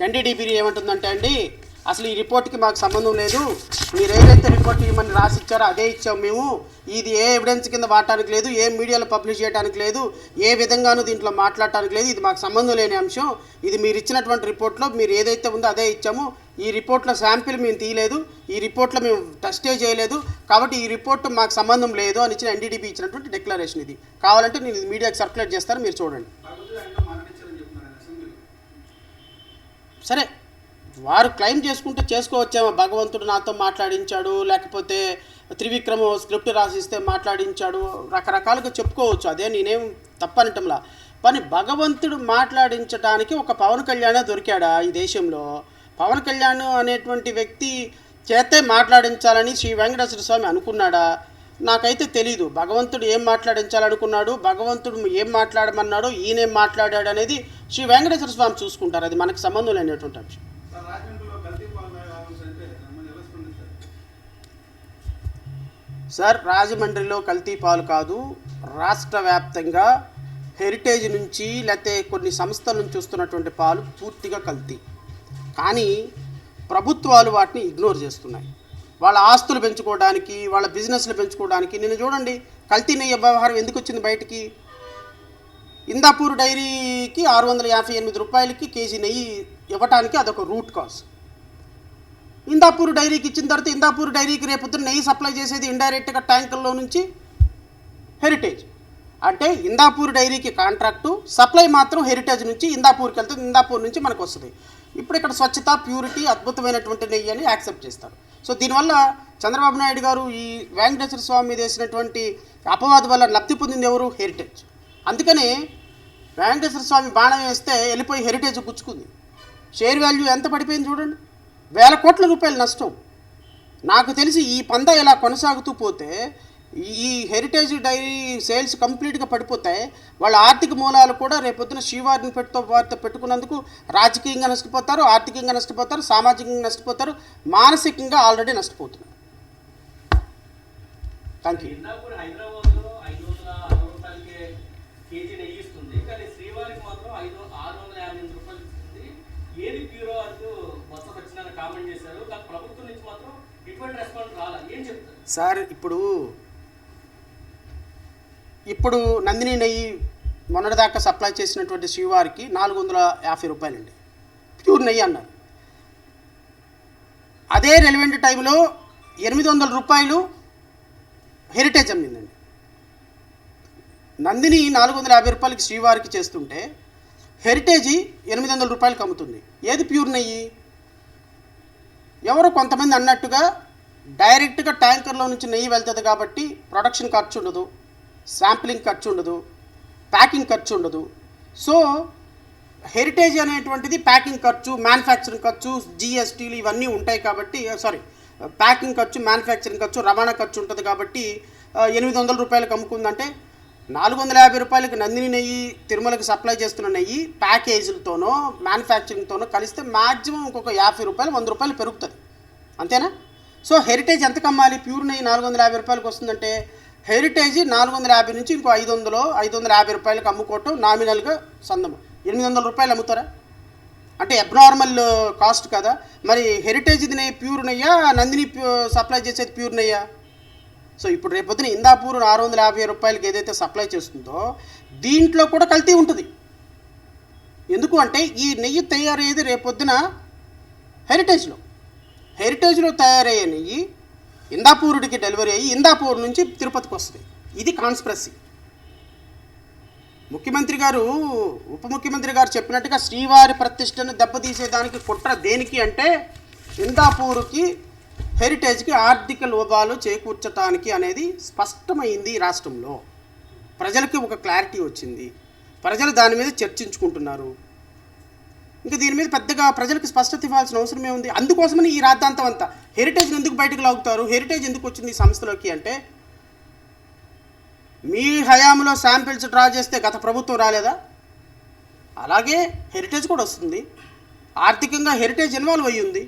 NDDB ఏమంటుందంటే అండి, అసలు ఈ రిపోర్ట్కి మాకు సంబంధం లేదు, మీరు ఏదైతే రిపోర్ట్ ఇవ్వమని రాసి ఇచ్చారో అదే ఇచ్చాం మేము, ఇది ఏ ఎవిడెన్స్ కింద వాడటానికి లేదు, ఏ మీడియాలో పబ్లిష్ చేయడానికి లేదు, ఏ విధంగానూ దీంట్లో మాట్లాడటానికి లేదు, ఇది మాకు సంబంధం లేని అంశం, ఇది మీరు ఇచ్చినటువంటి రిపోర్ట్లో మీరు ఏదైతే ఉందో అదే ఇచ్చాము, ఈ రిపోర్ట్లో శాంపిల్ మేము తీయలేదు, ఈ రిపోర్ట్లో మేము టెస్టే చేయలేదు, కాబట్టి ఈ రిపోర్ట్ మాకు సంబంధం లేదు అని ఇచ్చిన ఎన్డీడీబీ ఇచ్చినటువంటి డిక్లరేషన్ ఇది. కావాలంటే నేను ఇది మీడియాకి సర్క్యులేట్ చేస్తాను, మీరు చూడండి. సరే, వారు క్లెయిమ్ చేసుకుంటే చేసుకోవచ్చేమో, భగవంతుడు నాతో మాట్లాడించాడు, లేకపోతే త్రివిక్రమ్ స్క్రిప్ట్ రాసిస్తే మాట్లాడించాడు, రకరకాలుగా చెప్పుకోవచ్చు, అదే నేనేం తప్పనటంలా. కానీ భగవంతుడు మాట్లాడించడానికి ఒక పవన్ కళ్యాణే దొరికాడా ఈ దేశంలో? పవన్ కళ్యాణ్ అనేటువంటి వ్యక్తి చేతే మాట్లాడించాలని శ్రీ వెంకటేశ్వర స్వామి అనుకున్నాడా? నాకైతే తెలీదు. భగవంతుడు ఏం మాట్లాడించాలనుకున్నాడు, భగవంతుడు ఏం మాట్లాడమన్నాడో, ఈయనేం మాట్లాడాడు అనేది శ్రీ వెంకటేశ్వర స్వామి చూసుకుంటారు, అది మనకు సంబంధం లేనటువంటి అంశం. సార్, రాజమండ్రిలో కల్తీ పాలు కాదు, రాష్ట్ర వ్యాప్తంగా హెరిటేజ్ నుంచి లేకపోతే కొన్ని సంస్థల నుంచి వస్తున్నటువంటి పాలు పూర్తిగా కల్తీ. కానీ ప్రభుత్వాలు వాటిని ఇగ్నోర్ చేస్తున్నాయి, వాళ్ళ ఆస్తులు పెంచుకోవడానికి, వాళ్ళ బిజినెస్లు పెంచుకోవడానికి. నిన్న చూడండి, కల్తీ నెయ్యి వ్యవహారం ఎందుకు వచ్చింది బయటికి? ఇందాపూర్ డైరీకి 658 రూపాయలకి కేజీ నెయ్యి ఇవ్వటానికి అదొక రూట్ కాజ్. ఇందాపూర్ డైరీకి ఇచ్చిన తర్వాత ఇందాపూర్ డైరీకి రేపొద్దున నెయ్యి సప్లై చేసేది ఇండైరెక్ట్గా ట్యాంకుల్లో నుంచి హెరిటేజ్. అంటే ఇందాపూర్ డైరీకి కాంట్రాక్టు, సప్లై మాత్రం హెరిటేజ్ నుంచి ఇందాపూర్కి వెళ్తుంది, ఇందాపూర్ నుంచి మనకు వస్తుంది. ఇప్పుడు ఇక్కడ స్వచ్ఛత, ప్యూరిటీ, అద్భుతమైనటువంటి నెయ్యి అని యాక్సెప్ట్ చేస్తారు. సో దీనివల్ల చంద్రబాబు నాయుడు గారు ఈ వెంకటేశ్వర స్వామి మీద వేసినటువంటి అపవాదు వల్ల లబ్ధి పొందింది ఎవరు? హెరిటేజ్. అందుకని వెంకటేశ్వర స్వామి బాణం వేస్తే వెళ్ళిపోయి హెరిటేజ్ గుచ్చుకుంది. షేర్ వాల్యూ ఎంత పడిపోయింది చూడండి, వేల కోట్ల రూపాయల నష్టం. నాకు తెలిసి ఈ పందా ఇలా కొనసాగుతూ పోతే ఈ హెరిటేజ్ డైరీ సేల్స్ కంప్లీట్గా పడిపోతాయి. వాళ్ళ ఆర్థిక మూలాలు కూడా రేపొద్దున శ్రీవారిని వారితో పెట్టుకున్నందుకు రాజకీయంగా నష్టపోతారు, ఆర్థికంగా నష్టపోతారు, సామాజికంగా నష్టపోతారు, మానసికంగా ఆల్రెడీ నష్టపోతున్నారు. Thank you. సార్, ఇప్పుడు నందిని నెయ్యి మొన్నటిదాకా సప్లై చేసినటువంటి శ్రీవారికి 450 రూపాయలండి, ప్యూర్ నెయ్యి అన్నారు. అదే రెలివెంట్ టైంలో 800 రూపాయలు హెరిటేజ్ అమ్మిందండి. నందిని 450 రూపాయలకి శ్రీవారికి చేస్తుంటే హెరిటేజీ 800 రూపాయలకి అమ్ముతుంది. ఏది ప్యూర్ నెయ్యి? ఎవరో కొంతమంది అన్నట్టుగా డైరెక్ట్గా ట్యాంకర్లో నుంచి నెయ్యి వెళ్తుంది కాబట్టి ప్రొడక్షన్ ఖర్చు ఉండదు, శాంప్లింగ్ ఖర్చు ఉండదు, ప్యాకింగ్ ఖర్చు ఉండదు. సో హెరిటేజ్ అనేటువంటిది ప్యాకింగ్ ఖర్చు, మ్యానుఫ్యాక్చరింగ్ ఖర్చు, జిఎస్టీలు ఇవన్నీ ఉంటాయి కాబట్టి, ప్యాకింగ్ ఖర్చు, మ్యానుఫ్యాక్చరింగ్ ఖర్చు, రవాణా ఖర్చు ఉంటుంది కాబట్టి 800 రూపాయలకు అమ్ముకుందంటే 450 రూపాయలకి నందిని నెయ్యి తిరుమలకి సప్లై చేస్తున్న నెయ్యి ప్యాకేజీలతోనో మ్యానుఫ్యాక్చరింగ్తోనో కలిస్తే మ్యాక్సిమం ఇంకొక 50 రూపాయలు 100 రూపాయలు పెరుగుతుంది, అంతేనా? సో హెరిటేజ్ ఎంతకు అమ్మాలి? ప్యూర్ నెయ్యి 450 రూపాయలకి వస్తుందంటే హెరిటేజీ 450 నుంచి ఇంకో 550 రూపాయలకు అమ్ముకోవటం నామినల్గా సందం. 800 రూపాయలు అమ్ముతారా? అంటే అబ్నార్మల్ కాస్ట్ కదా. మరి హెరిటేజ్ది నెయ్యి ప్యూర్ నెయ్యా, నందిని సప్లై చేసేది ప్యూర్ నెయ్యా? సో ఇప్పుడు రేపొద్దున ఇందాపూర్ 650 రూపాయలకి ఏదైతే సప్లై చేస్తుందో దీంట్లో కూడా కల్తీ ఉంటుంది. ఎందుకు అంటే ఈ నెయ్యి తయారయ్యేది రేపొద్దున హెరిటేజ్లో తయారయ్యే నెయ్యి ఇందాపూరుడికి డెలివరీ అయ్యి ఇందాపూర్ నుంచి తిరుపతికి వస్తుంది. ఇది కాన్స్పిరసీ. ముఖ్యమంత్రి గారు, ఉప ముఖ్యమంత్రి గారు చెప్పినట్టుగా శ్రీవారి ప్రతిష్టను దెబ్బతీసేదానికి కుట్ర దేనికి అంటే ఇందాపూర్కి, హెరిటేజ్కి ఆర్థిక లోపాలు చేకూర్చడానికి అనేది స్పష్టమైంది. రాష్ట్రంలో ప్రజలకి ఒక క్లారిటీ వచ్చింది, ప్రజలు దాని మీద చర్చించుకుంటున్నారు. ఇంకా దీని మీద పెద్దగా ప్రజలకు స్పష్టత ఇవ్వాల్సిన అవసరం ఏముంది? అందుకోసమని ఈ రాద్ధాంతం అంతా. హెరిటేజ్ ఎందుకు బయటకు లాగుతారు? హెరిటేజ్ ఎందుకు వచ్చింది ఈ సంస్థలోకి అంటే, మీ హయాంలో శాంపిల్స్ డ్రా చేస్తే గత ప్రభుత్వం రాలేదా? అలాగే హెరిటేజ్ కూడా వస్తుంది. ఆర్థికంగా హెరిటేజ్ ఇన్వాల్వ్ అయ్యి ఉంది.